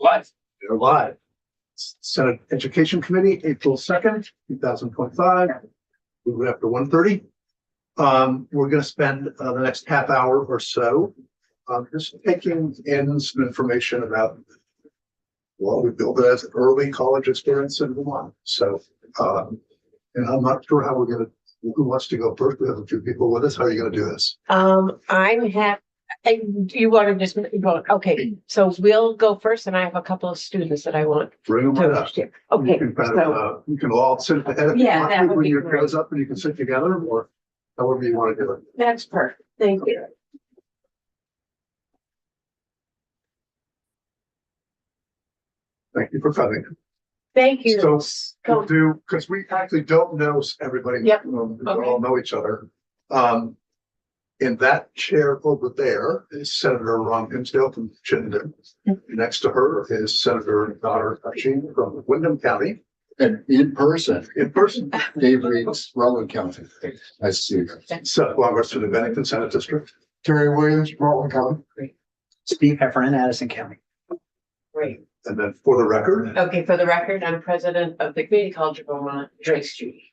What? They're live. Senate Education Committee, April 2nd, 2025. We're after 1:30. We're going to spend the next half hour or so just taking in some information about what we build as an early college experience in Vermont. So, and I'm not sure how we're going to, who wants to go first? We have a few people with us. How are you going to do this? I'm happy. You want to just go? Okay, so we'll go first, and I have a couple of students that I want Bring them to right up. share. Okay, You can, kind so of, you can all sit at the head of the Yeah, that would when be your great. goes up and you can sit together or however you want to do it. that's perfect. Thank you. Thank you for coming. Thank you. So Go. we'll do, because we actually don't know everybody. Yep. We Okay. all know each other. In that chair over there is Senator Ron Hinsdale from Chittenden. Next to her is Senator Donna Hutching from Wyndham County And in person, in person. Dave Reeves, Rutland County. Nice to see you. Seth Longers to the Bennington Senate District. Terry Williams, Rutland County. Steve Heffernan, Addison County. Great. And then for the record, Okay, for the record, I'm president of the Community College of Vermont, Joyce Judy.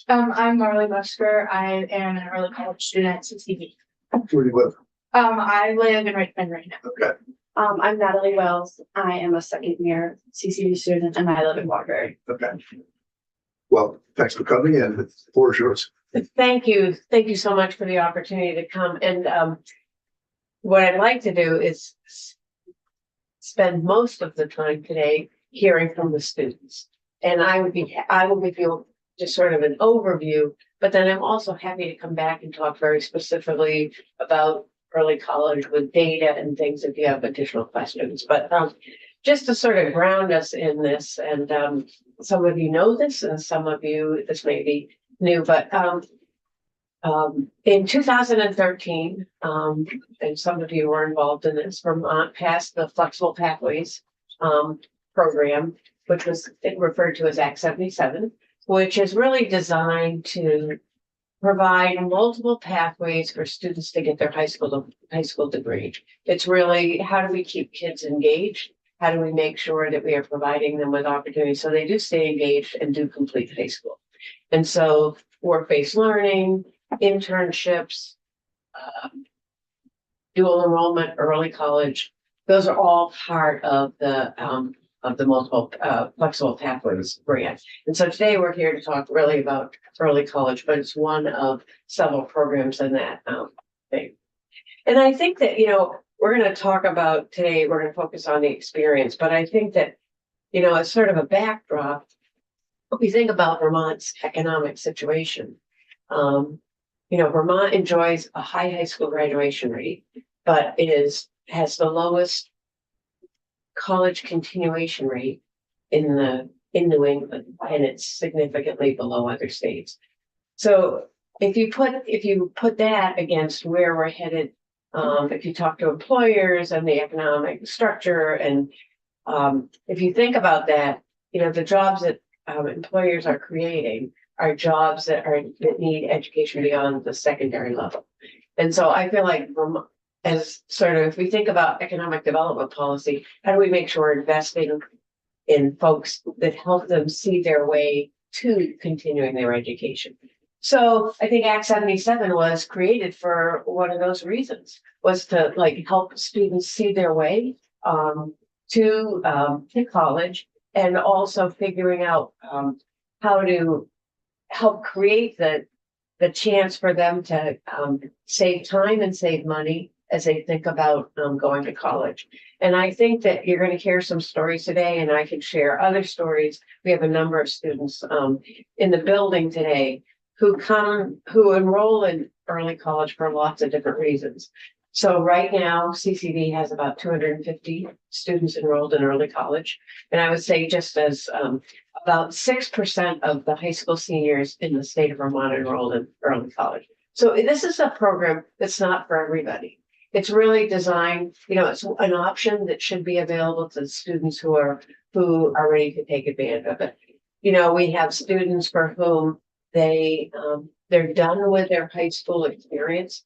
I'm Marley Busker. I am an early college student at CCV. where do you live? I live in Richmond right now. Okay. I'm Natalie Wells. I am a second year CCV student and I live in Waterbury. Okay. Well, thanks for coming and the floor is yours. Thank you. Thank you so much for the opportunity to come. And what I'd like to do is spend most of the time today hearing from the students. And I will give you just sort of an overview, but then I'm also happy to come back and talk very specifically about early college with data and things if you have additional questions. But just to sort of ground us in this, and some of you know this and some of you, this may be new, but in 2013, and some of you were involved in this, Vermont passed the Flexible Pathways program, which was referred to as Act 77, which is really designed to provide multiple pathways for students to get their high school degree. It's really, how do we keep kids engaged? How do we make sure that we are providing them with opportunities so they do stay engaged and do complete high school? And so work-based learning, internships, dual enrollment, early college, those are all part of the multiple flexible pathways grant. And so today we're here to talk really about early college, but it's one of several programs in that thing. And I think that, we're going to talk about today, we're going to focus on the experience, but I think that, as sort of a backdrop, if we think about Vermont's economic situation, Vermont enjoys a high school graduation rate, but has the lowest college continuation rate in New England, and it's significantly below other states. So if you put that against where we're headed, if you talk to employers and the economic structure, and if you think about that, the jobs that employers are creating are jobs that need education beyond the secondary level. And so I feel like as sort of, if we think about economic development policy, how do we make sure we're investing in folks that help them see their way to continuing their education? So I think Act 77 was created for one of those reasons, was to help students see their way to college, and also figuring out how to help create the chance for them to save time and save money as they think about going to college. And I think that you're going to hear some stories today, and I can share other stories. We have a number of students in the building today who enroll in early college for lots of different reasons. So right now, CCV has about 250 students enrolled in early college. And I would say just as about 6% of the high school seniors in the state of Vermont enrolled in early college. So this is a program that's not for everybody. It's really designed, it's an option that should be available to students who are ready to take advantage of it. We have students for whom they're done with their high school experience.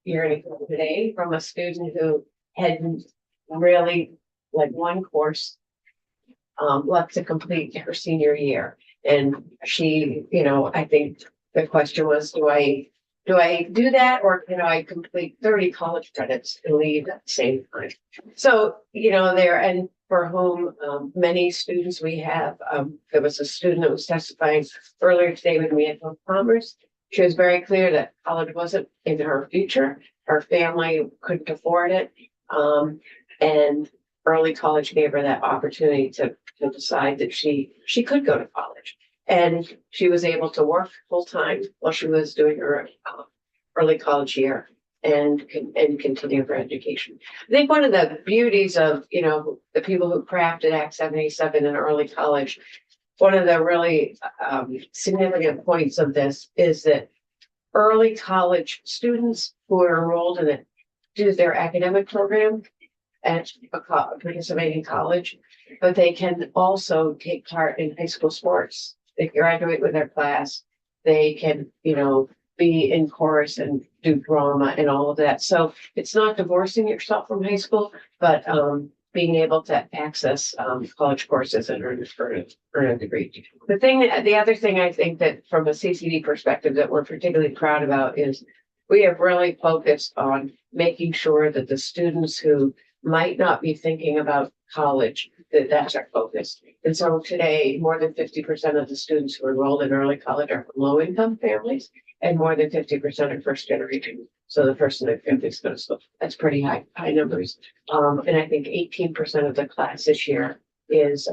You're going to hear today from a student who had really like one course left to complete her senior year. And she, you know, I think the question was, do I do that, or can I complete 30 college credits and leave at the same time? So, you know, there, and for whom many students we have, there was a student that was testifying earlier today when we had Commerce. She was very clear that college wasn't in her future. Her family couldn't afford it. And early college gave her that opportunity to decide that she could go to college. And she was able to work full time while she was doing her early college year and continue her education. I think one of the beauties of, you know, the people who crafted Act 77 in early college, one of the really significant points of this is that early college students who are enrolled in it do their academic program at a participating college, but they can also take part in high school sports. They graduate with their class. They can, you know, be in chorus and do drama and all of that. So it's not divorcing yourself from high school, but being able to access college courses and earn a degree. The other thing I think that from a CCD perspective that we're particularly proud about is we have really focused on making sure that the students who might not be thinking about college, that's our focus. And so today, more than 50% of the students who are enrolled in early college are from low-income families, and more than 50% are first generation. So the person that families go to school, that's pretty high numbers. And I think 18% of the class this year is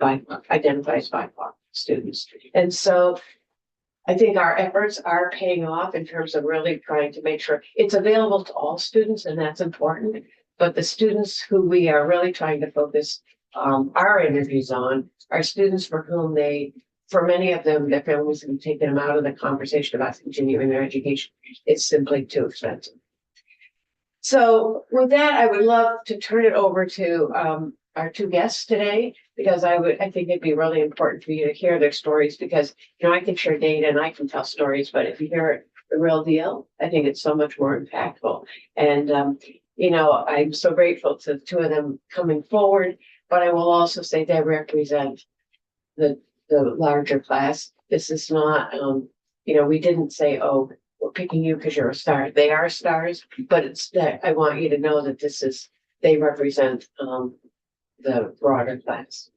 identifies BIPOC students. And so I think our efforts are paying off in terms of really trying to make sure it's available to all students, and that's important. But the students who we are really trying to focus our interviews on are students for whom for many of them, their families have taken them out of the conversation about continuing their education. It's simply too expensive. So with that, I would love to turn it over to our two guests today, because I think it'd be really important for you to hear their stories, because, you know, I can share data and I can tell stories, but if you hear the real deal, I think it's so much more impactful. And, you know, I'm so grateful to the two of them coming forward, but I will also say they represent the larger class. This is not, you know, we didn't say, oh, we're picking you because you're a star. They are stars, but it's that I want you to know that they represent the broader class.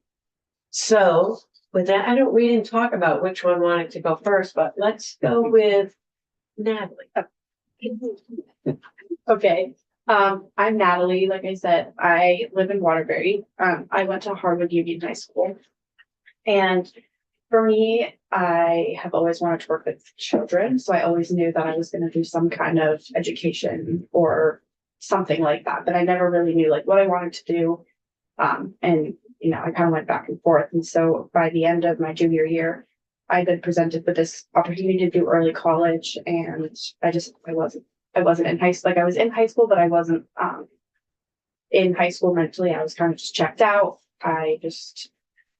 So with that, we didn't talk about which one wanted to go first, but let's go with Natalie. Okay. I'm Natalie. Like I said, I live in Waterbury. I went to Harwood Union High School. And for me, I have always wanted to work with children. So I always knew that I was going to do some kind of education or something like that. But I never really knew like what I wanted to do. And, you know, I kind of went back and forth. And so by the end of my junior year, I'd been presented with this opportunity to do early college. And I wasn't in high school. Like I was in high school, but I wasn't in high school mentally. I was kind of just checked out. I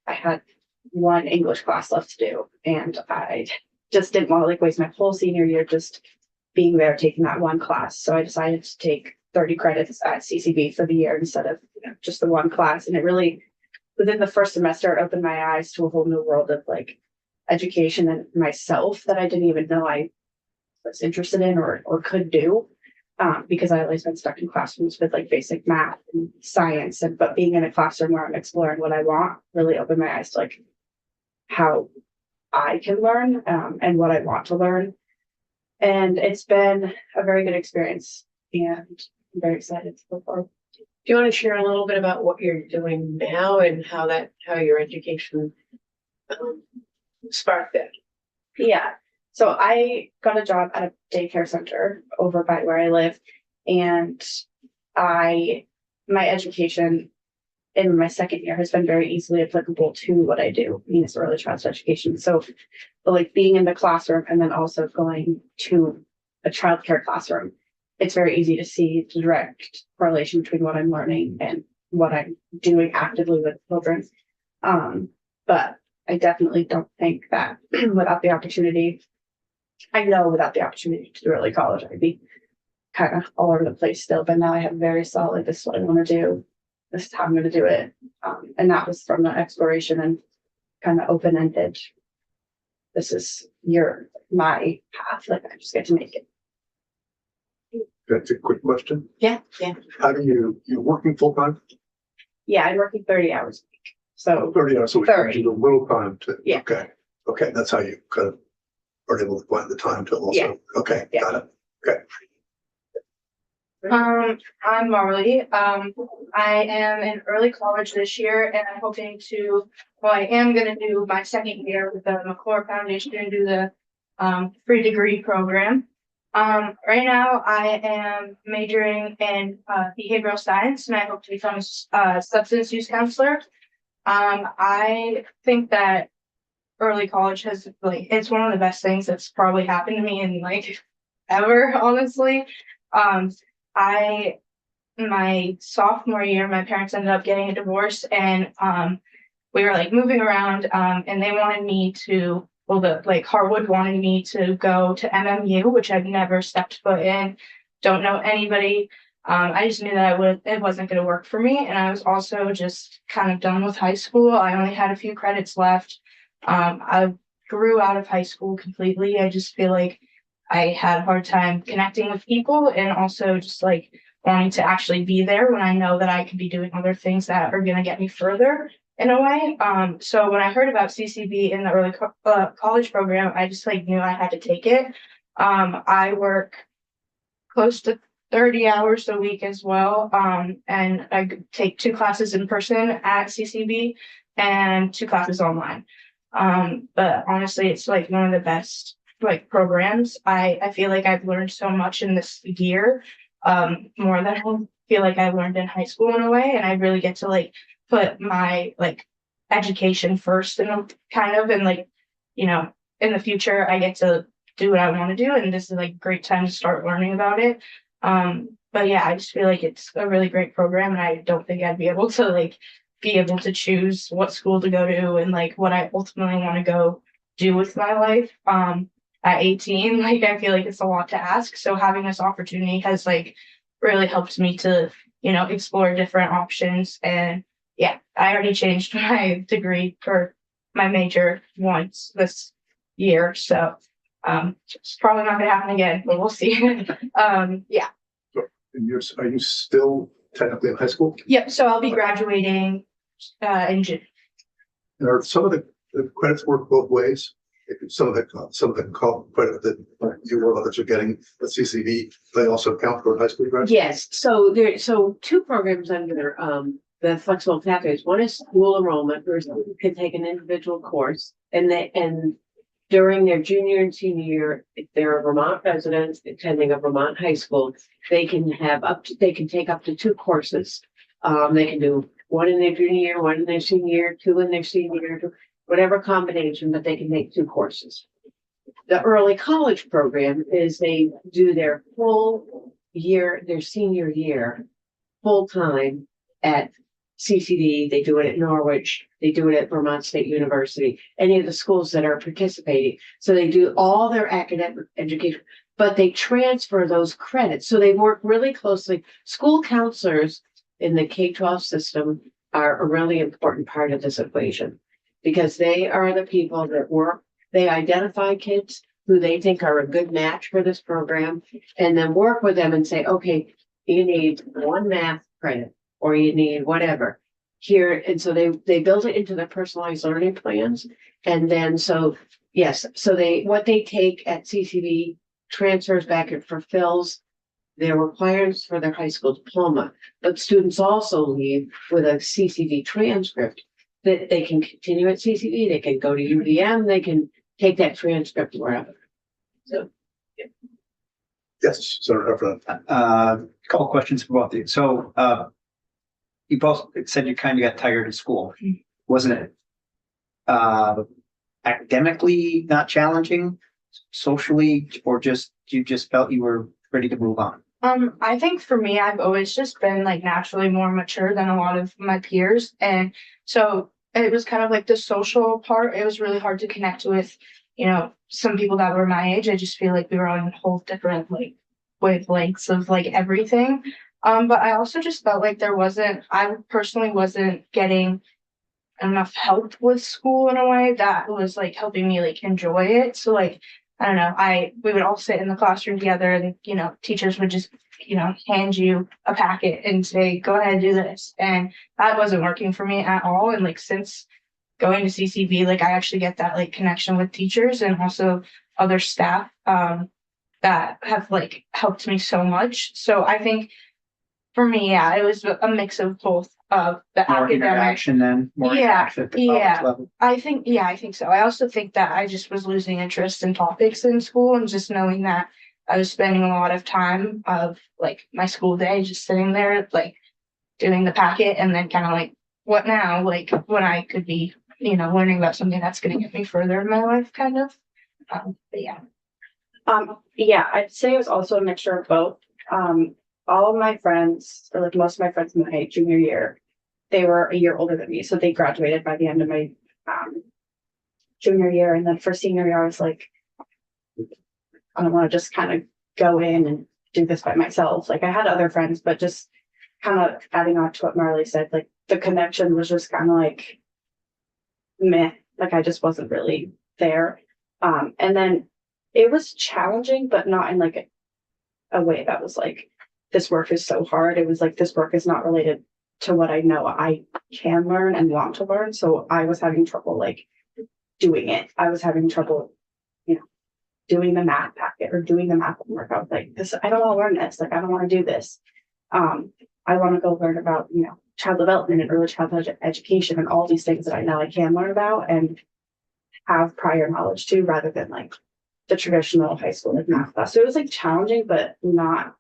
had one English class left to do, and I just didn't want to like waste my whole senior year just being there taking that one class. So I decided to take 30 credits at CCB for the year instead of, you know, just the one class. And it really, within the first semester, it opened my eyes to a whole new world of like education and myself that I didn't even know I was interested in or could do, because I always been stuck in classrooms with like basic math and science, but being in a classroom where I'm exploring what I want really opened my eyes to like how I can learn and what I want to learn. And it's been a very good experience, and I'm very excited to go forward. Do you want to share a little bit about what you're doing now and how your education sparked that? Yeah. So I got a job at a daycare center over by where I live, and my education in my second year has been very easily applicable to what I do. I mean, it's early childhood education. So like being in the classroom and then also going to a childcare classroom, it's very easy to see the direct correlation between what I'm learning and what I'm doing actively with children. But I definitely don't think that without the opportunity to do early college, I'd be kind of all over the place still. But now I have very solid, this is what I want to do. this is how I'm gonna do it. And that was from the exploration and kind of open-ended. This is my path, like I just get to make it. That's a quick question. Yeah. How do you're working full time? Yeah, I'm working 30 hours a week. So 30 hours a week. 30. You have a little time to. Yeah. Okay, that's how you kind of are able to find the time to also. Yeah. Okay, Yeah. got it. Okay. I'm Marley. I am in early college this year and I'm hoping I am gonna do my second year with the McClure Foundation and do the free degree program. Right now I am majoring in behavioral science and I hope to become a substance use counselor. I think that early college has it's one of the best things that's probably happened to me in ever, honestly. My sophomore year, my parents ended up getting a divorce and we were moving around and they wanted me to, Harwood wanted me to go to MMU, which I've never stepped foot in, don't know anybody. I just knew that it wasn't going to work for me. And I was also just kind of done with high school. I only had a few credits left. I grew out of high school completely. I just feel like I had a hard time connecting with people and also just wanting to actually be there when I know that I could be doing other things that are going to get me further in a way. So when I heard about CCB in the early college program, I just knew I had to take it. I work close to 30 hours a week as well. And I take 2 classes in person at CCB and 2 classes online. But honestly, it's one of the best programs. I feel like I've learned so much in this year, more than I feel like I learned in high school in a way. And I really get to put my education first and in the future I get to do what I want to do. And this is a great time to start learning about it. But yeah, I just feel like it's a really great program and I don't think I'd be able to choose what school to go to and what I ultimately want to go do with my life. At 18, I feel like it's a lot to ask. So having this opportunity has really helped me to, explore different options. And yeah, I already changed my degree for my major once this year. So it's probably not gonna happen again, but we'll see. Yeah. And are you still technically in high school? Yep. So I'll be graduating in June. And are some of the credits work both ways? Some of the credit that you or others are getting at CCV, they also count for high school graduates? Yes, so 2 programs under the flexible pathways. One is school enrollment, where students can take an individual course, and during their junior and senior year, if they're a Vermont resident attending a Vermont high school, they can take up to 2 courses. They can do 1 in their junior year, 1 in their senior year, 2 in their senior year, whatever combination, but they can take 2 courses. The early college program is they do their full year, their senior year, full time at CCD. They do it at Norwich. They do it at Vermont State University, any of the schools that are participating. So they do all their academic education, but they transfer those credits. So they work really closely. School counselors in the K-12 system are a really important part of this equation, because they are the people that they identify kids who they think are a good match for this program and then work with them and say, okay, you need 1 math credit or you need whatever here. And so they build it into their personalized learning plans. And then, what they take at CCV transfers back and fulfills their requirements for their high school diploma. But students also leave with a CCV transcript that they can continue at CCV, they can go to UVM, they can take that transcript wherever. So. Yes, Senator Heffernan. Couple questions for both of you. So, you both said you kind of got tired of school. Wasn't it academically not challenging, socially, or you just felt you were ready to move on? I think for me, I've always just been naturally more mature than a lot of my peers. And so it was kind of the social part. It was really hard to connect with, some people that were my age. I just feel like we were on whole different wavelengths of everything. But I also just felt like I personally wasn't getting enough help with school in a way that was like helping me like enjoy it. So like, I don't know, we would all sit in the classroom together and, teachers would just, hand you a packet and say, go ahead, do this. And that wasn't working for me at all. And like, since going to CCV, like I actually get that like connection with teachers and also other staff, that have like helped me so much. So I think for me, yeah, it was a mix of both of the More academic. interaction then, more Yeah, interaction at the college yeah. level. I think so. I also think that I just was losing interest in topics in school and just knowing that I was spending a lot of time of like my school day just sitting there like doing the packet and then kind of like what now? Like when I could be, learning about something that's gonna get me further in my life kind of. But yeah. Yeah, I'd say it was also a mixture of both. All of my friends, or like most of my friends in my junior year, they were a year older than me, so they graduated by the end of my junior year. And then for senior year, I was like, I don't want to just kind of go in and do this by myself. Like I had other friends, but just kind of adding on to what Marley said, like the connection was just kind of like meh, like I just wasn't really there. And then it was challenging, but not in like a way that was like, this work is so hard. It was like, this work is not related to what I know I can learn and want to learn. So I was having trouble like doing it. I was having trouble, doing the math packet or doing the math homework. I was like, I don't want to learn this. Like, I don't want to do this. I want to go learn about, child development and early childhood education and all these things that I know I can learn about and have prior knowledge to, rather than like the traditional high school like math class. So it was like challenging, but not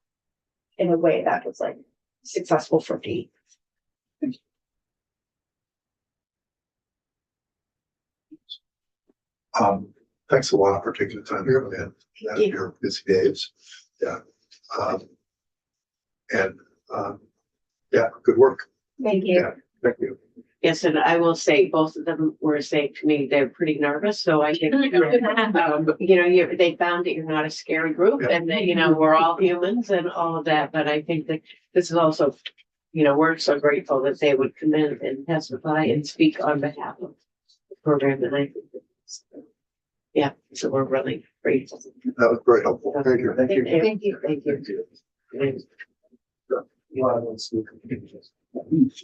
in a way that was like successful for me. Thanks a lot for taking the time to come in. Out of your busy days. Yeah. Yeah, good work. Thank you. Yeah, thank you. Yes, and I will say, both of them were saying to me, they're pretty nervous, so I think, they found that you're not a scary group and that, we're all humans and all of that, but I think that this is also, we're so grateful that they would come in and testify and speak on behalf of the program, and I think that's, yeah, so we're really grateful. That was very helpful. Thank you. Thank you. Thank you.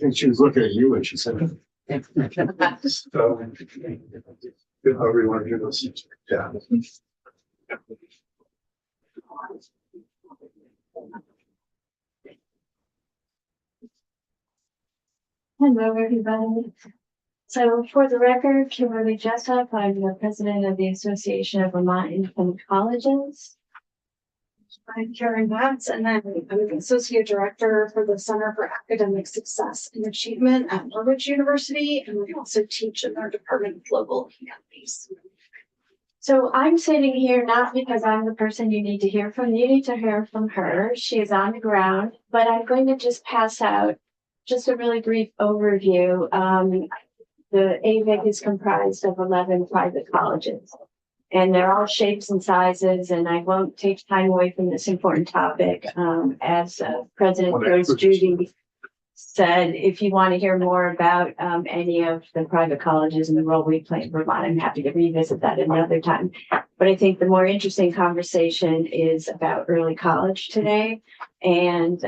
And she was looking at you and she said, So, however you want to do this. Yeah. Hello, everybody. So for the record, Kimberly Jessup, I'm the president of the Association of Vermont Independent Colleges. I'm Karen Batts, and I'm the Associate Director for the Center for Academic Success and Achievement at Norwich University, and we also teach in our Department of Global Humanities. So I'm sitting here not because I'm the person you need to hear from. You need to hear from her. She is on the ground, but I'm going to just pass out just a really brief overview. The AVIC is comprised of 11 private colleges, and they're all shapes and sizes, and I won't take time away from this important topic. As President Jones Judy said, if you want to hear more about any of the private colleges and the role we play in Vermont, I'm happy to revisit that another time. But I think the more interesting conversation is about early college today. And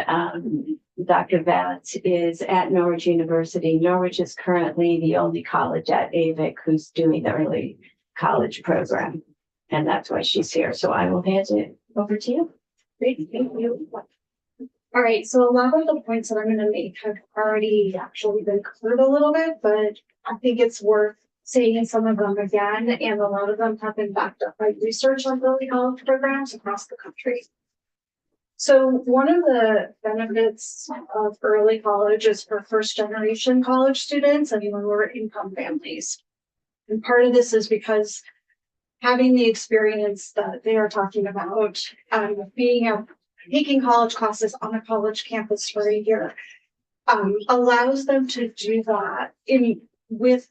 Dr. Batts is at Norwich University. Norwich is currently the only college at AVIC who's doing the early college program. And that's why she's here. So I will hand it over to you. Great, thank you. All right, so a lot of the points that I'm going to make have already actually been covered a little bit, but I think it's worth saying some of them again, and a lot of them have been backed up by research on early college programs across the country. So one of the benefits of early college is for first generation college students and lower income families. And part of this is because having the experience that they are talking about, taking college classes on a college campus for a year, allows them to do that with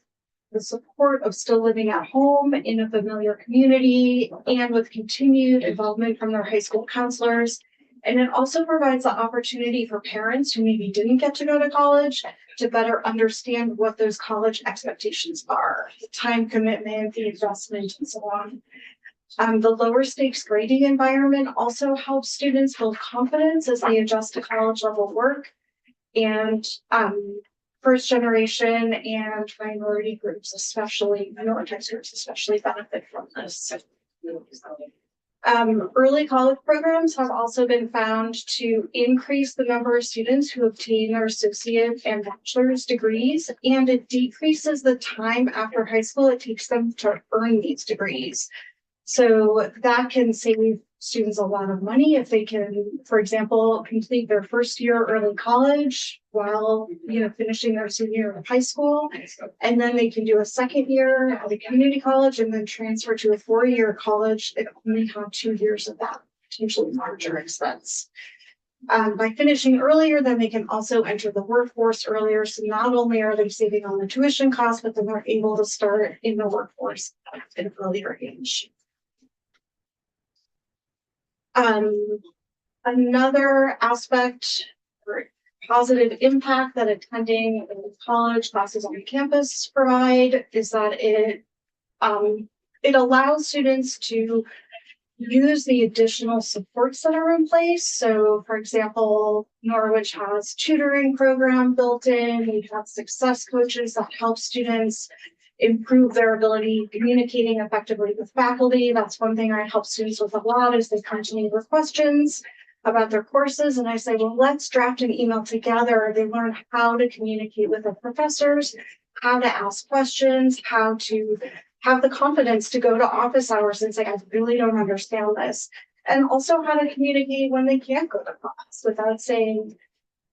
the support of still living at home in a familiar community and with continued involvement from their high school counselors And it also provides the opportunity for parents who maybe didn't get to go to college to better understand what those college expectations are, the time commitment, the investment, and so on. The lower stakes grading environment also helps students build confidence as they adjust to college level work. And first generation and minority groups, especially minoritized groups, especially benefit from this. Early college programs have also been found to increase the number of students who obtain their associate and bachelor's degrees, and it decreases the time after high school it takes them to earn these degrees. So that can save students a lot of money if they can, for example, complete their first year early college while, finishing their senior year of high school. And then they can do a second year at a community college and then transfer to a 4-year college and only have 2 years of that potentially larger expense. By finishing earlier, then they can also enter the workforce earlier. So not only are they saving on the tuition costs, but then they're able to start in the workforce at an earlier age. Another aspect or positive impact that attending college classes on campus provide is that it allows students to use the additional supports that are in place. So, for example, Norwich has tutoring program built in. We have success coaches that help students improve their ability communicating effectively with faculty. That's one thing I help students with a lot is they come to me with questions about their courses and I say, well, let's draft an email together. They learn how to communicate with their professors, how to ask questions, how to have the confidence to go to office hours and say, I really don't understand this. And also how to communicate when they can't go to class without saying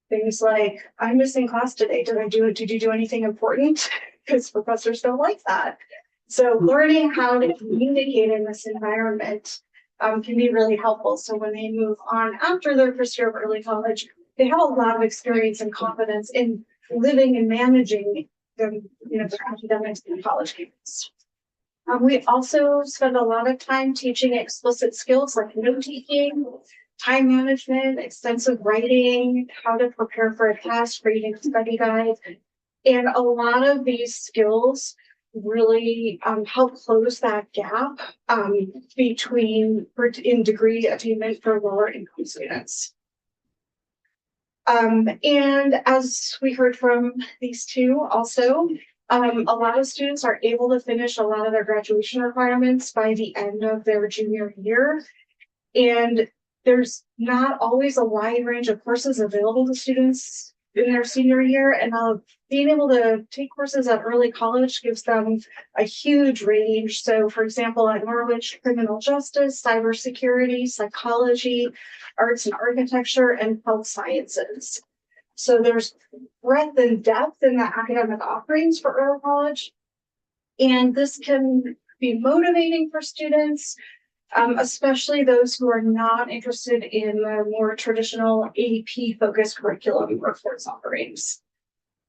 things like, I'm missing class today. Did you do anything important? Because professors don't like that. So learning how to communicate in this environment can be really helpful. So when they move on after their first year of early college, they have a lot of experience and confidence in living and managing their academics in college campus. We also spend a lot of time teaching explicit skills like note taking, time management, extensive writing, how to prepare for a test, reading study guides. And a lot of these skills really help close that gap in degree attainment for lower income students. And as we heard from these two also, a lot of students are able to finish a lot of their graduation requirements by the end of their junior year. And there's not always a wide range of courses available to students in their senior year. And being able to take courses at early college gives them a huge range. So for example, at Norwich, criminal justice, cybersecurity, psychology, arts and architecture, and health sciences. So there's breadth and depth in the academic offerings for early college. And this can be motivating for students, especially those who are not interested in the more traditional AP-focused curriculum workforce offerings.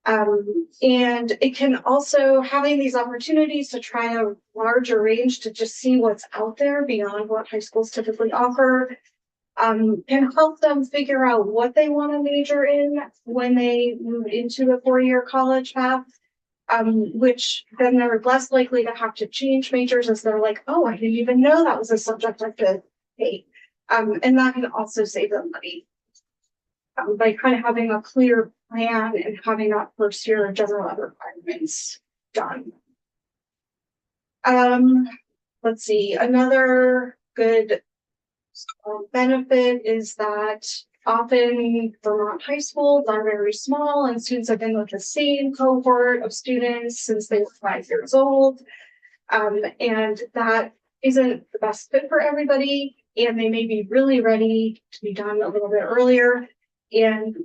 And it can also, having these opportunities to try a larger range to just see what's out there beyond what high schools typically offer, can help them figure out what they want to major in when they move into the 4-year college path. Which then they're less likely to have to change majors as they're like, oh, I didn't even know that was a subject I could take. And that can also save them money by kind of having a clear plan and having that first year of general ed requirements done. Let's see, another good benefit is that often Vermont high schools are very small and students have been with the same cohort of students since they were 5 years old. And that isn't the best fit for everybody. And they may be really ready to be done a little bit earlier and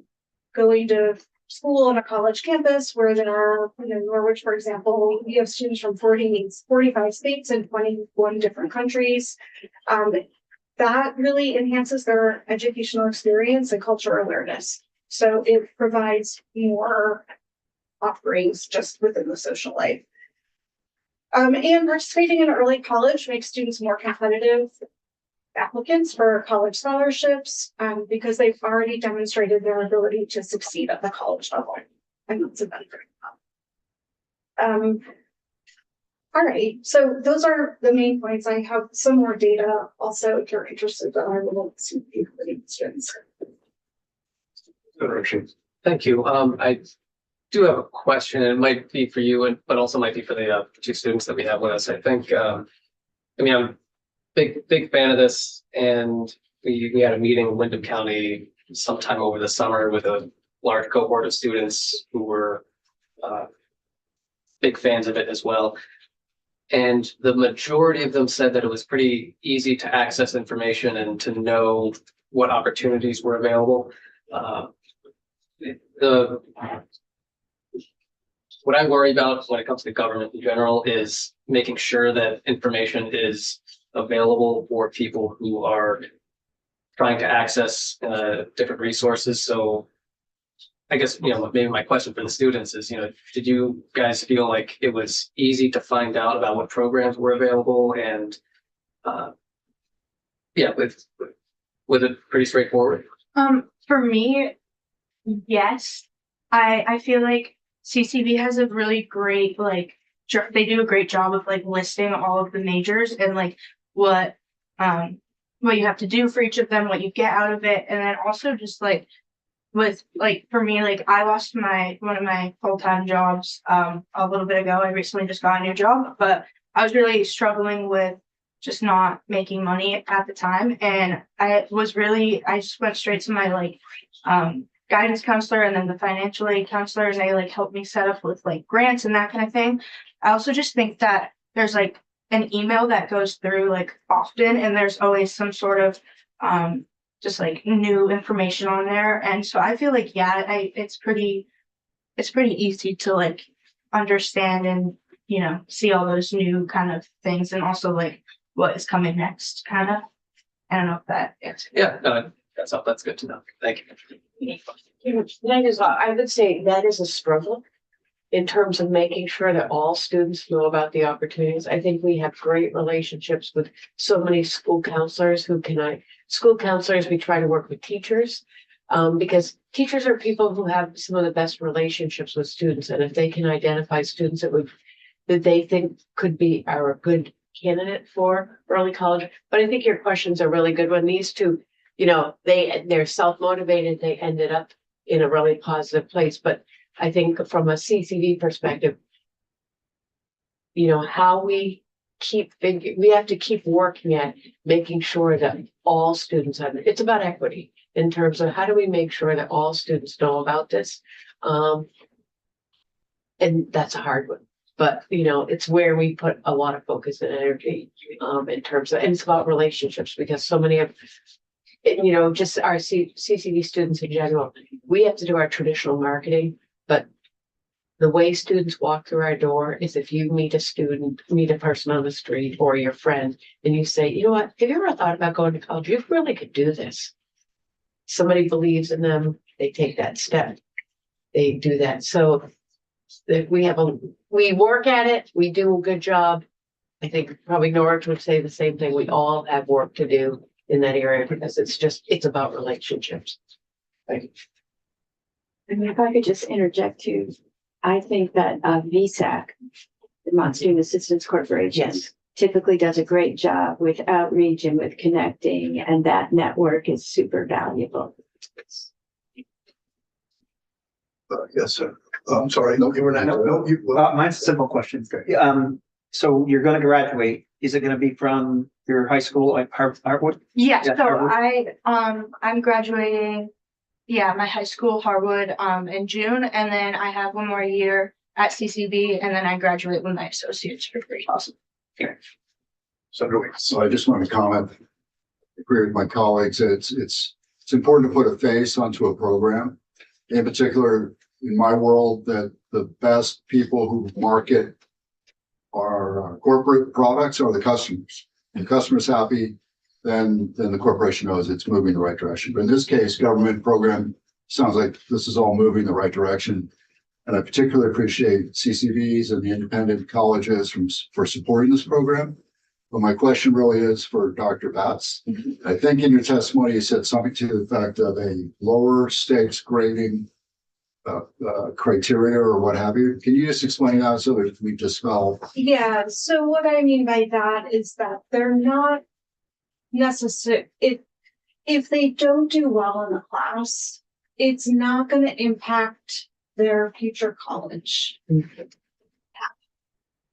going to school on a college campus where there are, Norwich, for example, we have students from 45 states and 21 different countries. That really enhances their educational experience and cultural awareness. So it provides more offerings just within the social life. And participating in early college makes students more competitive applicants for college scholarships, because they've already demonstrated their ability to succeed at the college level. And that's a benefit. All right, so those are the main points. I have some more data also if you're interested, but I will see if the students. Thank you. I do have a question, and it might be for you, but also might be for the two students that we have with us. I think, I'm a big fan of this, and we had a meeting in Windham County sometime over the summer with a large cohort of students who were big fans of it as well. And the majority of them said that it was pretty easy to access information and to know what opportunities were available. What I worry about when it comes to government in general is making sure that information is available for people who are trying to access different resources. So I guess, maybe my question for the students is, did you guys feel like it was easy to find out about what programs were available? And was it pretty straightforward? For me, yes. I feel like CCV has a really great, they do a great job of listing all of the majors and what you have to do for each of them, what you get out of it. And then also just for me, I lost one of my full-time jobs a little bit ago. I recently just got a new job, but I was really struggling with just not making money at the time. And I just went straight to my guidance counselor and then the financial aid counselor, and they helped me set up with grants and that kind of thing. I also just think that there's an email that goes through often, and there's always some sort of just new information on there. And so I feel it's pretty easy to understand and see all those new kind of things, and also what is coming next kind of. I don't know if that answers. Yeah, no, that's good to know. Thank you. I would say that is a struggle in terms of making sure that all students know about the opportunities. I think we have great relationships with so many school counselors we try to work with teachers, because teachers are people who have some of the best relationships with students. And if they can identify students that they think are a good candidate for early college. But I think your questions are a really good one. These two, they're self-motivated. They ended up in a really positive place. But I think from a CCV perspective, how we have to keep working at making sure that all students it's about equity in terms of how do we make sure that all students know about this. And that's a hard one, but it's where we put a lot of focus and energy in terms of, and it's about relationships, because so many of just our CCV students in general, we have to do our traditional marketing, but the way students walk through our door is if you meet a person on the street or your friend, and you say, you know what, have you ever thought about going to college? You really could do this. Somebody believes in them, they take that step, they do that. So we work at it, we do a good job. I think probably Norwich would say the same thing. We all have work to do in that area, because it's about relationships. Thank you. And if I could just interject too, I think that VSAC, the Vermont Student Assistance Corporation, typically does a great job with outreach and with connecting, and that network is super valuable. Yes, sir. I'm sorry. No, you were not. Mine's a simple question. So you're going to graduate. Is it going to be from your high school at Harwood? Yeah. Yeah, So Harwood. I'm graduating. Yeah, my high school, Harwood, in June, and then I have one more year at CCB, and then I graduate with my associate's degree. Awesome. So I just want to comment, agree with my colleagues. It's important to put a face onto a program. In particular, in my world, that the best people who market our corporate products are the customers. And the customer's happy, then the corporation knows it's moving in the right direction. But in this case, government program sounds like this is all moving in the right direction. And I particularly appreciate CCVs and the independent colleges for supporting this program. But my question really is for Dr. Batts. I think in your testimony, you said something to the effect of a lower stakes grading criteria or what have you. Can you just explain that so that we dispel? Yeah, so what I mean by that is that they're not necessary, if they don't do well in the class, it's not gonna impact their future college.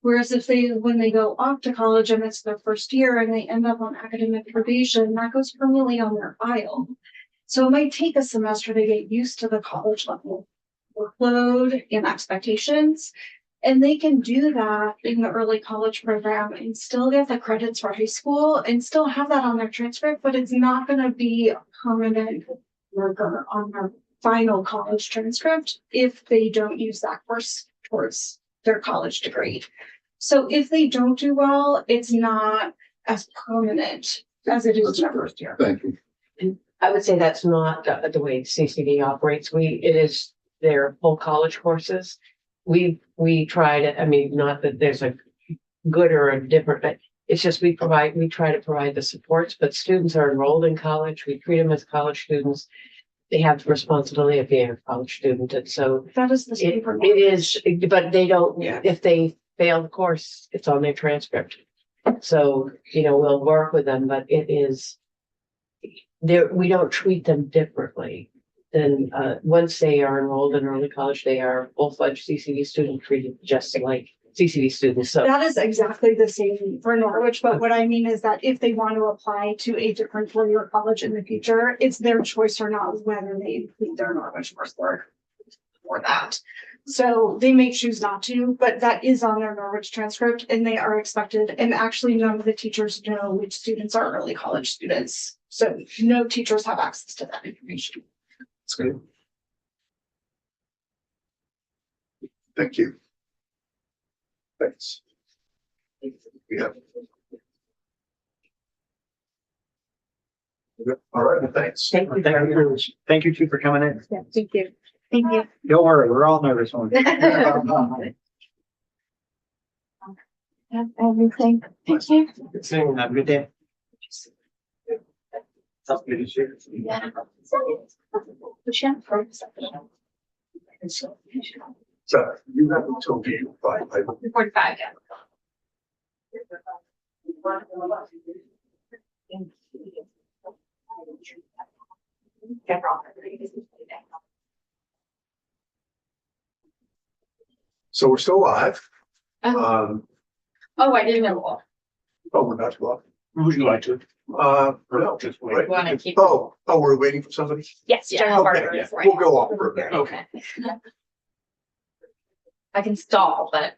Whereas if when they go off to college and it's their first year and they end up on academic probation, that goes permanently on their file. So it might take a semester to get used to the college level workload and expectations. And they can do that in the early college program and still get the credits for high school and still have that on their transcript, but it's not gonna be a permanent marker on their final college transcript if they don't use that course towards their college degree. So if they don't do well, it's not as permanent as it is in their first year. Thank you. I would say that's not the way CCD operates. It is their full college courses. We try to, I mean, not that there's a good or a different, but it's just we try to provide the supports, but students are enrolled in college. We treat them as college students. They have the responsibility of being a college student. And so That is the same for it is, but they don't, Yeah. if they fail the course, it's on their transcript. So, we'll work with them, but it is, we don't treat them differently than, once they are enrolled in early college, they are full-fledged CCD student treated just like CCD students. So That is exactly the same for Norwich, but what I mean is that if they want to apply to a different four-year college in the future, it's their choice or not whether they include their Norwich coursework for that. So they may choose not to, but that is on their Norwich transcript and they are expected, and actually none of the teachers know which students are early college students. So no teachers have access to that information. That's good. Thank you. Thanks. Yeah. All right, well, thanks. thank you. Thank you two for coming in. Yeah, thank you. Thank you. Don't worry, we're all nervous. Everything. Thank you. Have a good day. Yeah. So you have until you by 45. So we're still live. Oh, I didn't know. Oh, we're not live. Would you like to? No, just wait. Wanna keep- Oh, we're waiting for somebody? Yes, general Okay, Barber yeah, is right. we'll go off for a bit. Okay. I can stall, but